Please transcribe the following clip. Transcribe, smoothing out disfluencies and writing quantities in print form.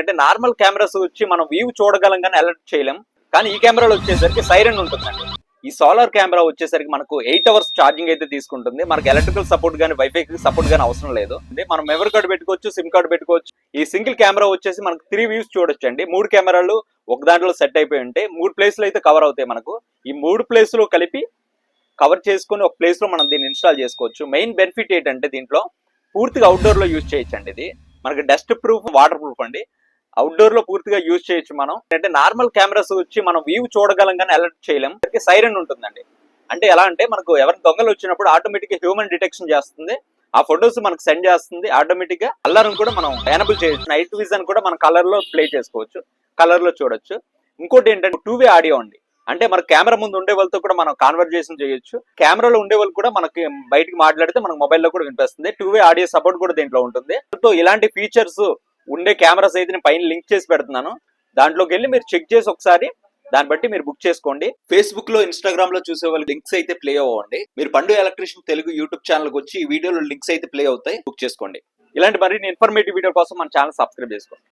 అంటే normal cameras వచ్చి మనం వ్యూ చూడగలం కానీ అలర్ట్ చేయలేం. కానీ ఈ కెమెరాలో వచ్చేసరికి సైరన్ ఉంటుందండి. ఈ సోలార్ కెమెరా వచ్చేసరికి మనకు 8 అవర్స్ ఛార్జింగ్ అయితే తీసుకుంటుంది. మనకు ఎలక్ట్రికల్ సపోర్ట్ కానీ వైఫై సపోర్ట్ కానీ అవసరం లేదు. అంటే మనం మెమరీ కార్డు పెట్టుకోవచ్చు, సిమ్ కార్డు పెట్టుకోవచ్చు. ఈ సింగిల్ కెమెరా వచ్చేసి మనకు 3 వ్యూస్ చూడొచ్చు అండి. 3 కెమెరాలు ఒక దాంట్లో సెట్ అయిపోయి ఉంటాయి. 3 ప్లేస్లు అయితే కవర్ అవుతాయి మనకు. ఈ 3 ప్లేస్లు కలిపి కవర్ చేసుకుని ఒక ప్లేస్ లో మనం దీన్ని ఇన్స్టాల్ చేసుకోవచ్చు. మెయిన్ బెనిఫిట్ ఏంటంటే దీంట్లో పూర్తిగా అవుట్డోర్ లో యూజ్ చేయొచ్చు అండి. ఇది మనకి డస్ట్ ప్రూఫ్, వాటర్ ప్రూఫ్ అండి. అవుట్డోర్ లో పూర్తిగా యూజ్ చేయొచ్చు మనం. అంటే నార్మల్ కెమెరాస్ వచ్చి మనం వ్యూ చూడగలం కానీ అలర్ట్ చేయలేం. సైరన్ ఉంటుందండి. అంటే ఎలా అంటే మనకు ఎవరైనా దొంగలు వచ్చినప్పుడు ఆటోమేటిక్ గా హ్యూమన్ డిటెక్షన్ చేస్తుంది. ఆ ఫొటోస్ మనకు సెండ్ చేస్తుంది. ఆటోమేటిక్ గా కలర్ కూడా మనం ఎనబుల్ చేయొచ్చు. నైట్ విజన్ కూడా మన కలర్ లో ప్లే చేసుకోవచ్చు, కలర్ లో చూడొచ్చు. ఇంకోటి ఏంటంటే 2-వే ఆడియో అండి. అంటే మన కెమెరా ముందు ఉండే వాళ్ళతో కూడా మనం కాన్వర్జేషన్ చేయొచ్చు. కెమెరాలో ఉండే వాళ్ళు కూడా మనకి బయటికి మాట్లాడితే మనకు మొబైల్లో కూడా వినిపిస్తుంది. 2-వే ఆడియో సపోర్ట్ కూడా దీంట్లో ఉంటుంది. సో ఇలాంటి ఫీచర్స్ ఉండే కెమెరాస్ అయితే నేను పైన లింక్ చేసి పెడుతున్నాను. దాంట్లోకి వెళ్ళి మీరు చెక్ చేసి ఒకసారి దాన్ని బట్టి మీరు బుక్ చేసుకోండి. ఫేస్బుక్ లో, ఇన్స్టాగ్రామ్ లో చూసే వాళ్ళ లింక్స్ అయితే ప్లే అవ్వండి. మీరు పండు ఎలక్ట్రీషియన్ తెలుగు యూట్యూబ్ ఛానల్ వచ్చి ఈ వీడియోలో లింక్స్ అయితే ప్లే అవుతాయి, బుక్ చేసుకోండి. ఇలాంటి మరిన్ని ఇన్ఫర్మేటివ్ వీడియో కోసం మన ఛానల్ సబ్స్క్రైబ్ చేసుకోండి.